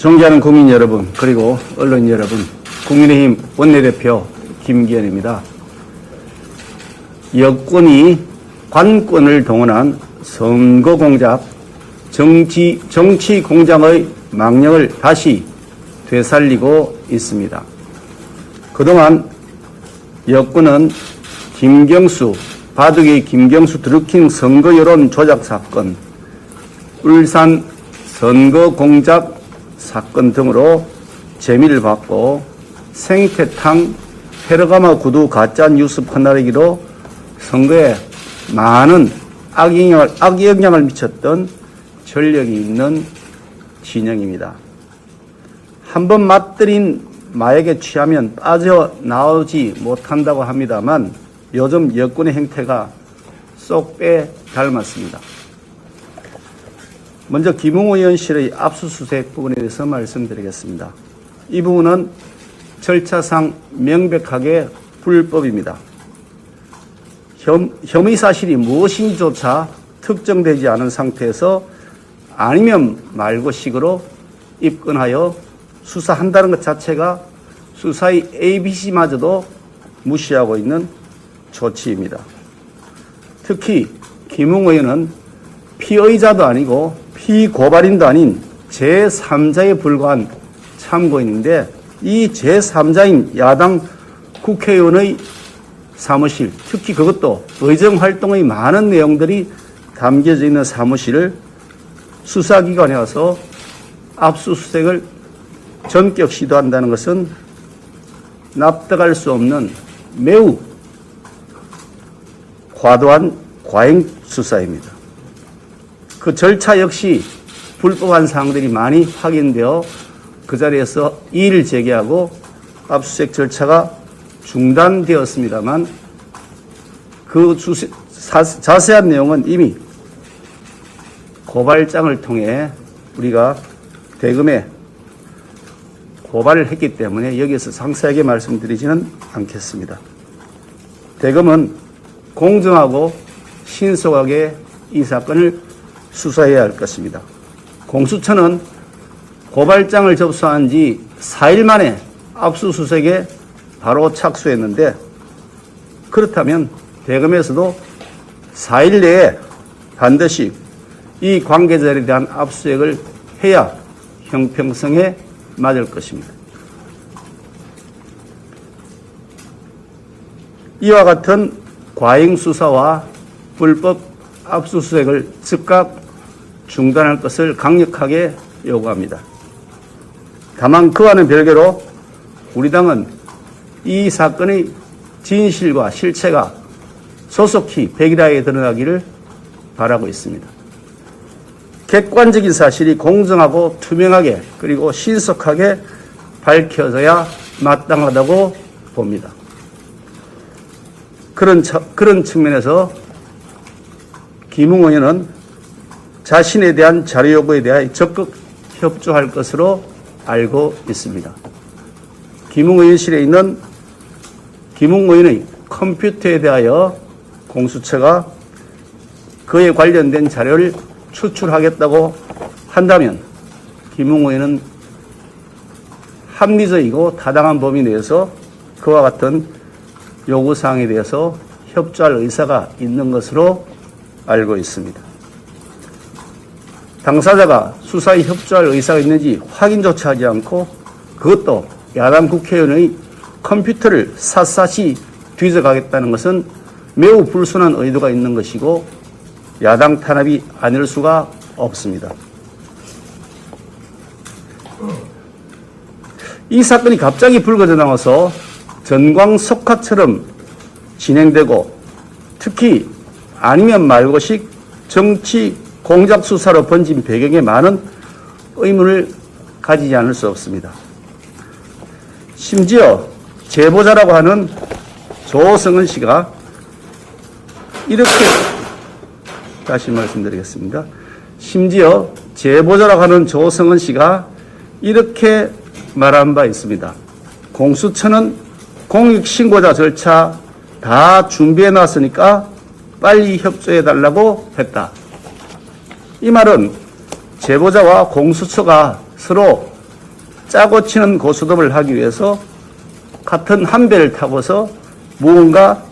존경하는 국민 여러분, 그리고 언론 여러분, 국민의힘 원내대표 김기현입니다. 여권이 관권을 동원한 선거 공작, 정치 공작의 망령을 다시 되살리고 있습니다. 그동안 여권은 김경수, 바둑의 김경수 드루킹 선거 여론 조작 사건, 울산 선거 공작 사건 등으로 재미를 받고 생태탕, 페르가마 구두 가짜 뉴스 퍼나르기로 선거에 많은 악영향을 미쳤던 전력이 있는 진영입니다. 한번 맛들인 마약에 취하면 빠져나오지 못한다고 합니다만 요즘 여권의 행태가 쏙 빼 닮았습니다. 먼저 김웅 의원실의 압수수색 부분에 대해서 말씀드리겠습니다. 이 부분은 절차상 명백하게 불법입니다. 혐의 사실이 무엇인지조차 특정되지 않은 상태에서 아니면 말고 식으로 입건하여 수사한다는 것 자체가 수사의 ABC마저도 무시하고 있는 조치입니다. 특히 김웅 의원은 피의자도 아니고 피고발인도 아닌 제3자에 불과한 참고인인데 이 제3자인 야당 국회의원의 사무실, 특히 그것도 의정활동의 많은 내용들이 담겨져 있는 사무실을 수사기관에 와서 압수수색을 전격 시도한다는 것은 납득할 수 없는 매우 과도한 과잉 수사입니다. 그 절차 역시 불법한 사항들이 많이 확인되어 그 자리에서 이의를 제기하고 압수수색 절차가 중단되었습니다만 그 자세한 내용은 이미 고발장을 통해 우리가 대검에 고발을 했기 때문에 여기서 상세하게 말씀드리지는 않겠습니다. 대검은 공정하고 신속하게 이 사건을 수사해야 할 것입니다. 공수처는 고발장을 접수한 지 4일 만에 압수수색에 바로 착수했는데 그렇다면 대검에서도 4일 내에 반드시 이 관계자에 대한 압수수색을 해야 형평성에 맞을 것입니다. 이와 같은 과잉 수사와 불법 압수수색을 즉각 중단할 것을 강력하게 요구합니다. 다만 그와는 별개로 우리 당은 이 사건의 진실과 실체가 조속히 백일하에 드러나기를 바라고 있습니다. 객관적인 사실이 공정하고 투명하게 그리고 신속하게 밝혀져야 마땅하다고 봅니다. 그런 측면에서 김웅 의원은 자신에 대한 자료 요구에 대해 적극 협조할 것으로 알고 있습니다. 김웅 의원실에 있는 김웅 의원의 컴퓨터에 대하여 공수처가 그에 관련된 자료를 추출하겠다고 한다면 김웅 의원은 합리적이고 타당한 범위 내에서 그와 같은 요구사항에 대해서 협조할 의사가 있는 것으로 알고 있습니다. 당사자가 수사에 협조할 의사가 있는지 확인조차 하지 않고 그것도 야당 국회의원의 컴퓨터를 샅샅이 뒤져가겠다는 것은 매우 불순한 의도가 있는 것이고 야당 탄압이 아닐 수가 없습니다. 이 사건이 갑자기 불거져 나와서 전광석화처럼 진행되고 특히 아니면 말고식 정치 공작 수사로 번진 배경에 많은 의문을 가지지 않을 수 없습니다. 심지어 제보자라고 하는 조성은 씨가 이렇게 다시 말씀드리겠습니다. 심지어 제보자라고 하는 조성은 씨가 이렇게 말한 바 있습니다. 공수처는 공익신고자 절차 다 준비해놨으니까 빨리 협조해달라고 했다. 이 말은 제보자와 공수처가 서로 짜고 치는 고스톱을 하기 위해서 같은 한 배를 타고서 무언가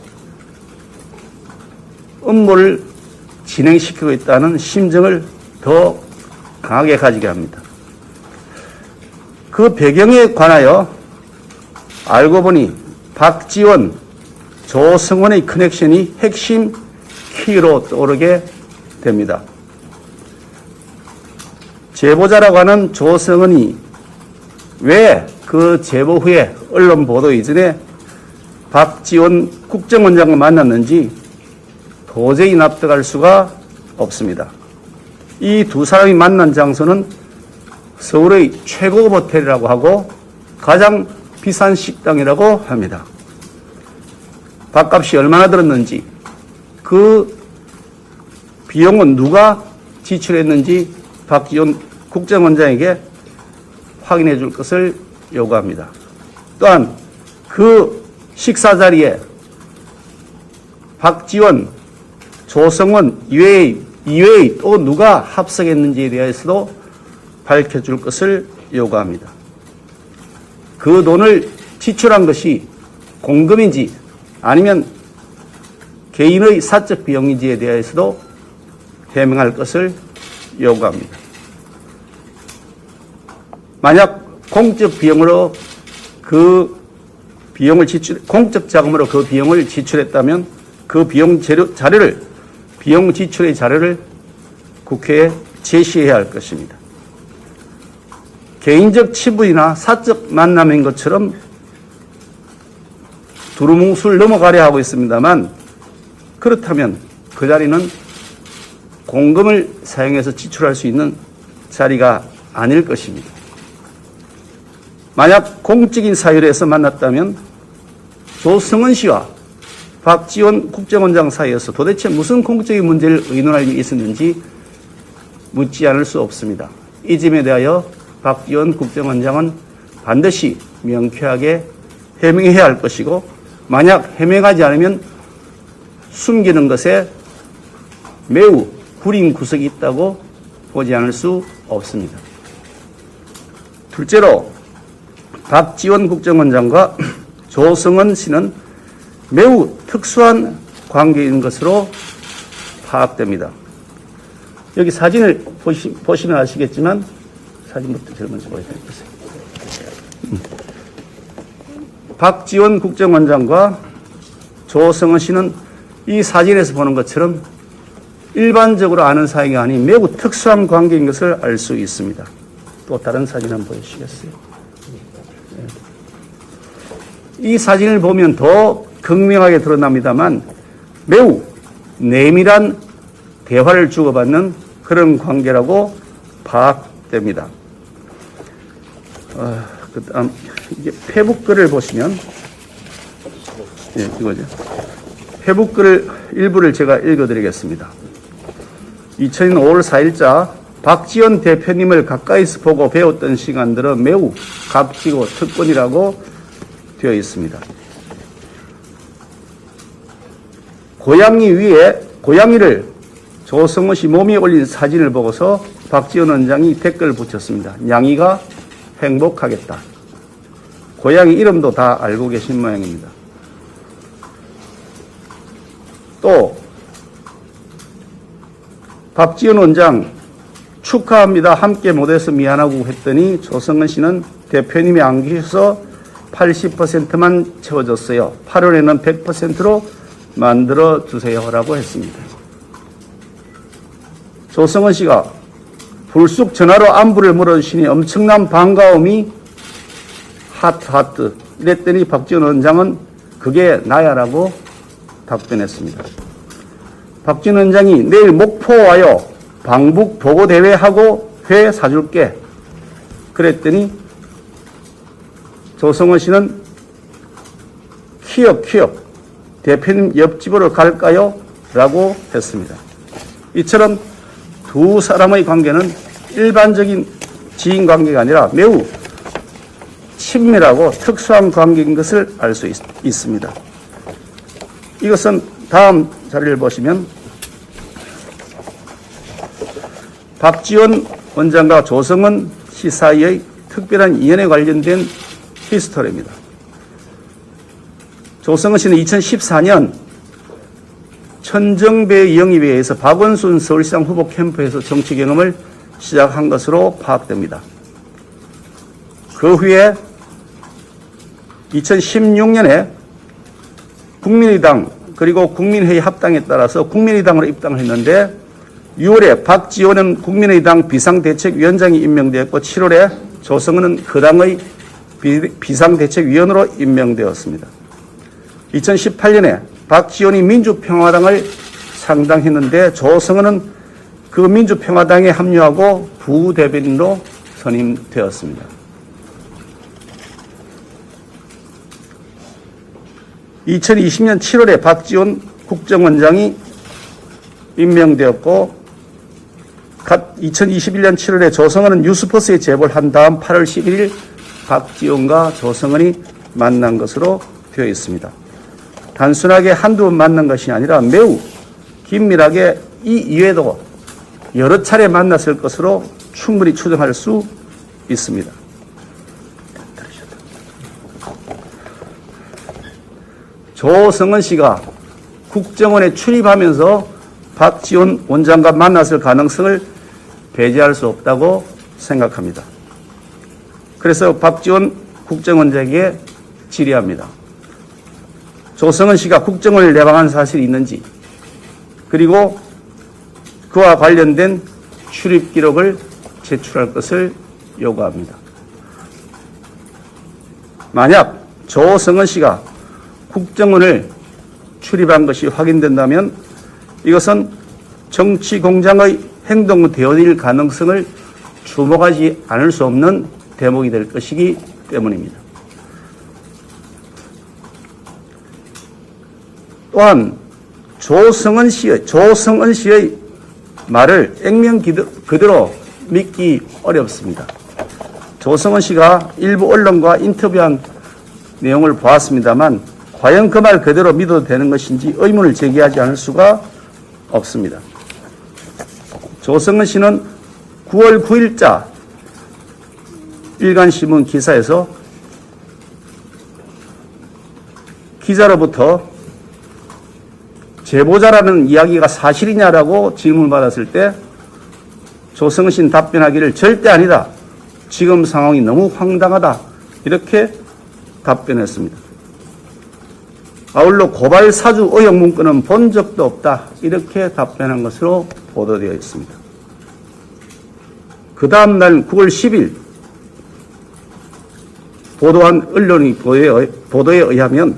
업무를 진행시키고 있다는 심정을 더 강하게 가지게 합니다. 그 배경에 관하여 알고 보니 박지원, 조성원의 커넥션이 핵심 키로 떠오르게 됩니다. 제보자라고 하는 조성원이 왜 그 제보 후에 언론 보도 이전에 박지원 국정원장과 만났는지 도저히 납득할 수가 없습니다. 이 두 사람이 만난 장소는 서울의 최고급 호텔이라고 하고 가장 비싼 식당이라고 합니다. 밥값이 얼마나 들었는지, 그 비용은 누가 지출했는지 박지원 국정원장에게 확인해 줄 것을 요구합니다. 또한 그 식사 자리에 박지원, 조성원 이외의 또 누가 합석했는지에 대해서도 밝혀줄 것을 요구합니다. 그 돈을 지출한 것이 공금인지 아니면 개인의 사적 비용인지에 대해서도 해명할 것을 요구합니다. 만약 공적 비용으로 그 비용을 공적 자금으로 그 비용을 지출했다면 그 비용 지출의 자료를 국회에 제시해야 할 것입니다. 개인적 친분이나 사적 만남인 것처럼 두루뭉술 넘어가려 하고 있습니다만, 그렇다면 그 자리는 공금을 사용해서 지출할 수 있는 자리가 아닐 것입니다. 만약 공적인 사유로 해서 만났다면 조성은 씨와 박지원 국정원장 사이에서 도대체 무슨 공적인 문제를 의논할 일이 있었는지 묻지 않을 수 없습니다. 이 점에 대하여 박지원 국정원장은 반드시 명쾌하게 해명해야 할 것이고, 만약 해명하지 않으면 숨기는 것에 매우 구린 구석이 있다고 보지 않을 수 없습니다. 둘째로 박지원 국정원장과 조성은 씨는 매우 특수한 관계인 것으로 파악됩니다. 여기 사진을 보시면 아시겠지만, 사진부터 제일 먼저 보여드릴게요. 박지원 국정원장과 조성은 씨는 이 사진에서 보는 것처럼 일반적으로 아는 사이가 아닌 매우 특수한 관계인 것을 알 수 있습니다. 또 다른 사진 한번 보여주시겠어요? 이 사진을 보면 더 극명하게 드러납니다만 매우 내밀한 대화를 주고받는 그런 관계라고 파악됩니다. 그다음 이게 페북글을 보시면, 이거죠. 페북글 일부를 제가 읽어드리겠습니다. 2000년 5월 4일자 박지원 대표님을 가까이서 보고 배웠던 시간들은 매우 값지고 특권이라고 되어 있습니다. 고양이를 조성은 씨 몸에 올린 사진을 보고서 박지원 원장이 댓글을 붙였습니다. 냥이가 행복하겠다. 고양이 이름도 다 알고 계신 모양입니다. 또 박지원 원장 축하합니다. 함께 못해서 미안하고 했더니 조성은 씨는 대표님이 안 계셔서 80%만 채워줬어요. 8월에는 100%로 만들어 주세요라고 했습니다. 조성은 씨가 불쑥 전화로 안부를 물어주시니 엄청난 반가움이 하트 이랬더니 박지원 원장은 그게 나야라고 답변했습니다. 박지원 원장이 내일 목포 와요. 방북 보고대회 하고 회 사줄게. 그랬더니 조성은 씨는 키역 대표님 옆집으로 갈까요? 라고 했습니다. 이처럼 두 사람의 관계는 일반적인 지인 관계가 아니라 매우 친밀하고 특수한 관계인 것을 알 수 있습니다. 이것은 다음 자료를 보시면 박지원 원장과 조성은 씨 사이의 특별한 인연에 관련된 히스토리입니다. 조성은 씨는 2014년 천정배 영입에 의해서 박원순 서울시장 후보 캠프에서 정치 경험을 시작한 것으로 파악됩니다. 그 후에 2016년에 국민의당 그리고 국민회의 합당에 따라서 국민의당으로 입당을 했는데 6월에 박지원은 국민의당 비상대책위원장이 임명되었고 7월에 조성은은 그 당의 비상대책위원으로 임명되었습니다. 2018년에 박지원이 민주평화당을 창당했는데 조성은은 그 민주평화당에 합류하고 부대변인으로 선임되었습니다. 2020년 7월에 박지원 국정원장이 임명되었고 2021년 7월에 조성은은 뉴스포스에 제보를 한 다음 8월 11일 박지원과 조성은이 만난 것으로 되어 있습니다. 단순하게 한두 번 만난 것이 아니라 매우 긴밀하게 이 이외에도 여러 차례 만났을 것으로 충분히 추정할 수 있습니다. 조성은 씨가 국정원에 출입하면서 박지원 원장과 만났을 가능성을 배제할 수 없다고 생각합니다. 그래서 박지원 국정원장에게 질의합니다. 조성은 씨가 국정원을 내방한 사실이 있는지, 그리고 그와 관련된 출입 기록을 제출할 것을 요구합니다. 만약 조성은 씨가 국정원을 출입한 것이 확인된다면 이것은 정치공장의 행동 대원일 가능성을 주목하지 않을 수 없는 대목이 될 것이기 때문입니다. 또한 조성은 씨의 말을 액면 그대로 믿기 어렵습니다. 조성은 씨가 일부 언론과 인터뷰한 내용을 보았습니다만 과연 그 말 그대로 믿어도 되는 것인지 의문을 제기하지 않을 수가 없습니다. 조성은 씨는 9월 9일자 일간신문 기사에서 기자로부터 제보자라는 이야기가 사실이냐라고 질문을 받았을 때 조성은 씨는 답변하기를 절대 아니다. 지금 상황이 너무 황당하다. 이렇게 답변했습니다. 아울러 고발 사주 의혹 문건은 본 적도 없다. 이렇게 답변한 것으로 보도되어 있습니다. 그 다음 날 9월 10일 보도한 언론의 보도에 의하면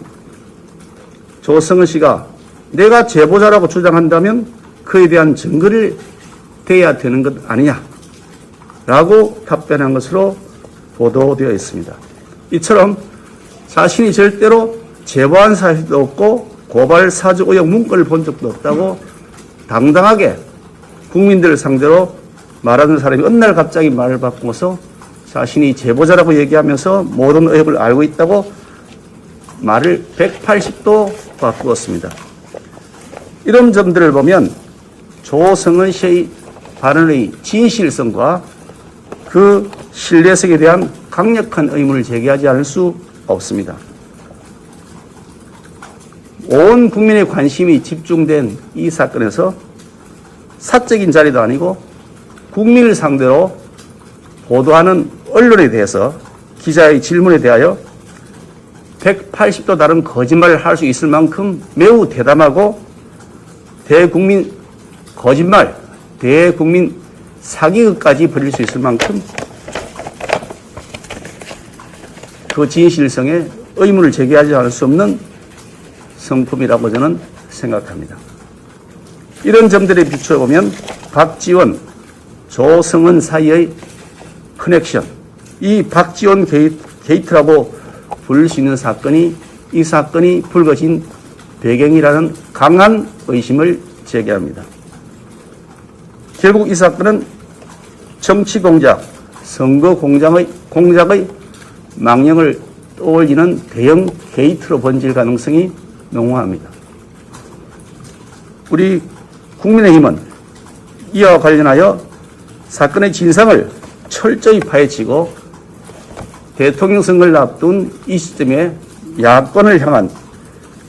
조성은 씨가 내가 제보자라고 주장한다면 그에 대한 증거를 대야 되는 것 아니냐 라고 답변한 것으로 보도되어 있습니다. 이처럼 자신이 절대로 제보한 사실도 없고 고발 사주 의혹 문건을 본 적도 없다고 당당하게 국민들을 상대로 말하는 사람이 어느 날 갑자기 말을 바꾸어서 자신이 제보자라고 얘기하면서 모든 의혹을 알고 있다고 말을 180도 바꾸었습니다. 이런 점들을 보면 조성은 씨의 발언의 진실성과 그 신뢰성에 대한 강력한 의문을 제기하지 않을 수 없습니다. 온 국민의 관심이 집중된 이 사건에서 사적인 자리도 아니고 국민을 상대로 보도하는 언론에 대해서 기자의 질문에 대하여 180도 다른 거짓말을 할 수 있을 만큼 매우 대담하고 대국민 거짓말, 대국민 사기극까지 벌일 수 있을 만큼 그 진실성에 의문을 제기하지 않을 수 없는 성품이라고 저는 생각합니다. 이런 점들에 비춰보면 박지원, 조성은 사이의 커넥션, 이 박지원 게이트라고 부를 수 있는 사건이 이 사건이 불거진 배경이라는 강한 의심을 제기합니다. 결국 이 사건은 정치 공작, 선거 공작의 망령을 떠올리는 대형 게이트로 번질 가능성이 농후합니다. 우리 국민의힘은 이와 관련하여 사건의 진상을 철저히 파헤치고 대통령 선거를 앞둔 이 시점에 야권을 향한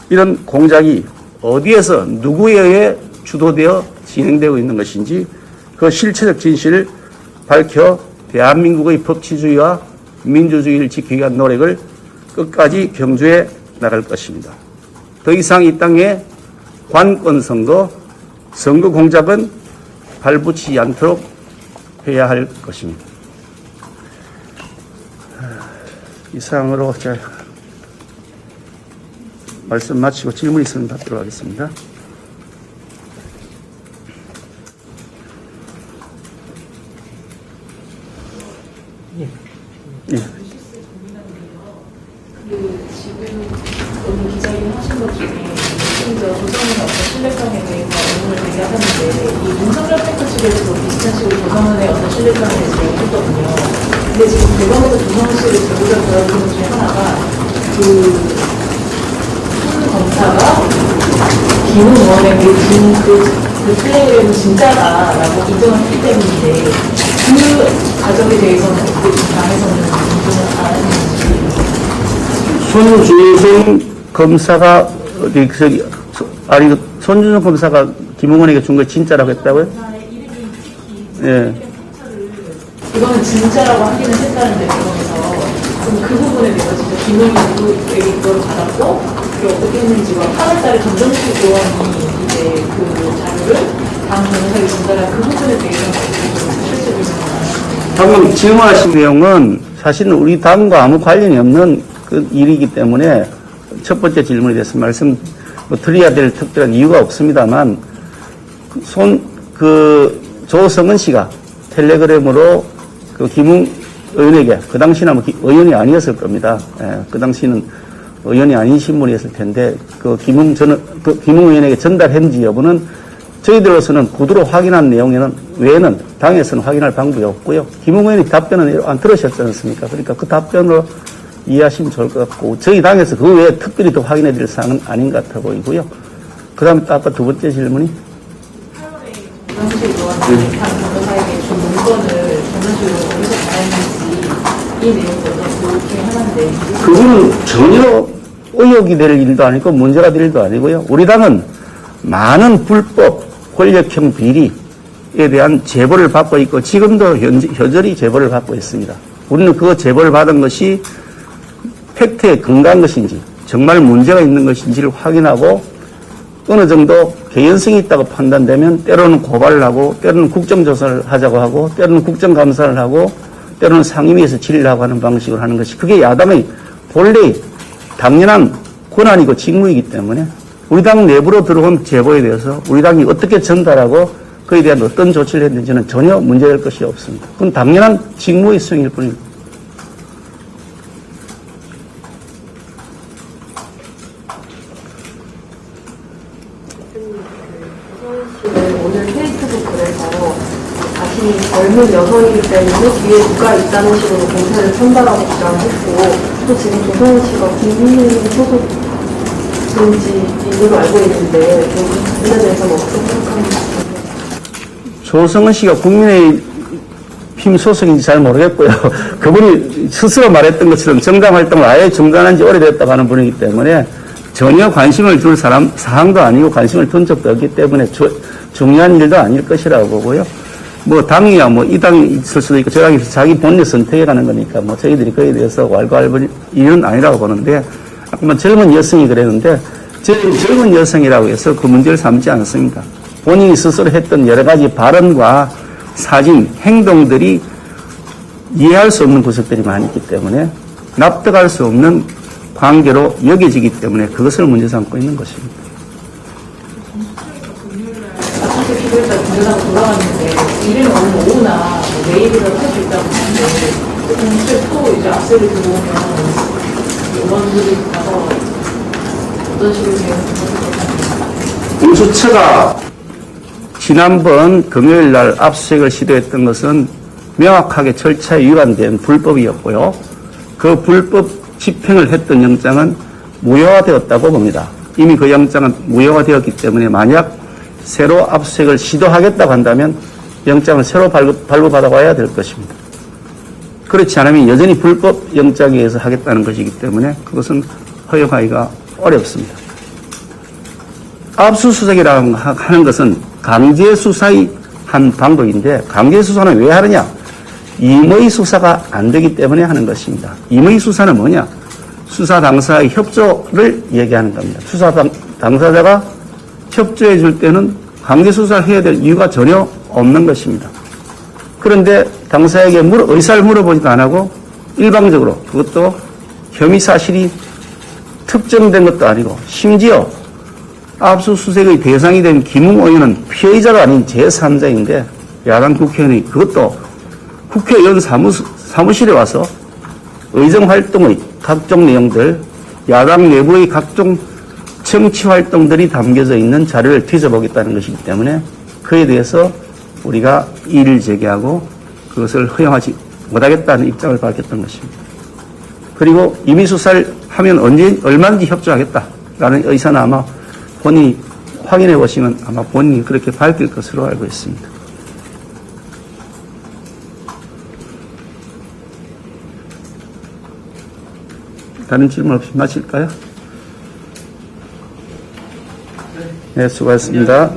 이런 공작이 어디에서 누구에 의해 주도되어 진행되고 있는 것인지 그 실체적 진실을 밝혀 대한민국의 법치주의와 민주주의를 지키기 위한 노력을 끝까지 경주해 나갈 것입니다. 더 이상 이 땅에 관권 선거, 선거 공작은 발붙이지 않도록 해야 할 것입니다. 이상으로 제가 말씀 마치고 질문 있으면 받도록 하겠습니다. 예. 지금 오늘 기자님 하신 것 중에 심지어 조정훈의 어떤 신뢰성에 대해서 의문을 제기하셨는데 이 윤석열 팩트 측에서도 비슷한 식으로 조정훈의 어떤 신뢰성에 대해서 얘기했거든요. 근데 지금 대검에서 조정훈 씨를 제보자 보여주는 것 중에 하나가 그 검사가 김웅 의원의 그 플레이를 진짜다라고 인정을 했기 때문인데 그 과정에 대해서는 어떻게 당에서는 인정을 안 했는지. 손준성 검사가 손준성 검사가 김웅원에게 준 거 진짜라고 했다고요? 예. 이거는 진짜라고 하기는 했다는데 대검에서 그럼 그 부분에 대해서 진짜 김웅원에게 이걸 받았고 그게 어떻게 했는지와 8월달에 전정식 의원이 이제 그 자료를 당 변호사에게 전달한 그 부분에 대해서는 실제 불명을 방금 질문하신 내용은 사실은 우리 당과 아무 관련이 없는 그 일이기 때문에 첫 번째 질문에 대해서 말씀 드려야 될 특별한 이유가 없습니다만 조성은 씨가 텔레그램으로 그 김웅 의원에게 그 당시는 아마 의원이 아니었을 겁니다. 예, 그 당시는 의원이 아닌 신분이었을 텐데 그 김웅 의원에게 전달했는지 여부는 저희들로서는 구두로 확인한 내용에는 외에는 당에서는 확인할 방법이 없고요. 김웅 의원이 답변은 안 들으셨지 않습니까? 그러니까 그 답변으로 이해하시면 좋을 것 같고 저희 당에서 그 외에 특별히 더 확인해 드릴 사항은 아닌 것 같아 보이고요. 그 다음에 또 아까 두 번째 질문이 8월에 전정식 의원이 당 변호사에게 준 문건을 전정식 의원이 어디서 받았는지 이 내용도 그렇게 하는데 그거는 전혀 의혹이 될 일도 아니고 문제가 될 일도 아니고요. 우리 당은 많은 불법 권력형 비리에 대한 제보를 받고 있고 지금도 여전히 제보를 받고 있습니다. 우리는 그 제보를 받은 것이 팩트에 근거한 것인지 정말 문제가 있는 것인지를 확인하고 어느 정도 개연성이 있다고 판단되면 때로는 고발을 하고 때로는 국정조사를 하자고 하고 때로는 국정감사를 하고 때로는 상임위에서 질의를 하고 하는 방식으로 하는 것이 그게 야당의 본래의 당연한 권한이고 직무이기 때문에 우리 당 내부로 들어온 제보에 대해서 우리 당이 어떻게 전달하고 그에 대한 어떤 조치를 했는지는 전혀 문제될 것이 없습니다. 그건 당연한 직무의 수행일 뿐입니다. 오늘 페이스북 글에서 자신이 젊은 여성이기 때문에 뒤에 누가 있다는 식으로 공세를 천다라고 주장했고 또 지금 조성훈 씨가 국민의힘 소속인지 이유로 알고 있는데 이 부분에 대해서는 어떻게 생각합니까? 조성은 씨가 국민의힘 소속인지 잘 모르겠고요. 그분이 스스로 말했던 것처럼 정당 활동을 아예 중단한 지 오래됐다고 하는 분이기 때문에 전혀 관심을 줄 사항도 아니고 관심을 둔 적도 없기 때문에 중요한 일도 아닐 것이라고 보고요. 뭐 당이야 뭐 이 당이 있을 수도 있고 저 당이 자기 본인 선택해 가는 거니까 뭐 저희들이 그에 대해서 왈가왈부 일은 아니라고 보는데 아까 뭐 젊은 여성이 그랬는데 저희는 젊은 여성이라고 해서 그 문제를 삼지 않습니다. 본인이 스스로 했던 여러 가지 발언과 사진, 행동들이 이해할 수 없는 구석들이 많이 있기 때문에 납득할 수 없는 관계로 여겨지기 때문에 그것을 문제 삼고 있는 것입니다. 아침에 기도했다 공연하고 돌아왔는데 일요일 오늘 오후나 내일이라도 할 수 있다고 하는데 동시에 또 이제 악셀을 들어오면 의원들이 가서 어떤 식으로 공수처가 지난번 금요일 날 압수수색을 시도했던 것은 명확하게 절차에 위반된 불법이었고요. 그 불법 집행을 했던 영장은 무효화되었다고 봅니다. 이미 그 영장은 무효화되었기 때문에 만약 새로 압수수색을 시도하겠다고 한다면 영장을 새로 발부받아와야 될 것입니다. 그렇지 않으면 여전히 불법 영장에 의해서 하겠다는 것이기 때문에 그것은 허용하기가 어렵습니다. 압수수색이라고 하는 것은 강제수사의 한 방법인데 강제수사는 왜 하느냐? 임의 수사가 안 되기 때문에 하는 것입니다. 임의 수사는 뭐냐? 수사 당사의 협조를 얘기하는 겁니다. 수사 당사자가 협조해 줄 때는 강제수사를 해야 될 이유가 전혀 없는 것입니다. 그런데 당사에게 의사를 물어보지도 안 하고 일방적으로 그것도 혐의 사실이 특정된 것도 아니고 심지어 압수수색의 대상이 된 김웅 의원은 피해자가 아닌 제3자인데 야당 국회의원이 그것도 국회의원 사무실에 와서 의정활동의 각종 내용들, 야당 내부의 각종 정치활동들이 담겨져 있는 자료를 뒤져보겠다는 것이기 때문에 그에 대해서 우리가 이의를 제기하고 그것을 허용하지 못하겠다는 입장을 밝혔던 것입니다. 그리고 임의수사를 하면 얼마든지 협조하겠다라는 의사는 아마 본인이 확인해 보시면 아마 본인이 그렇게 밝힐 것으로 알고 있습니다. 다른 질문 없이 마칠까요? 네, 수고하셨습니다.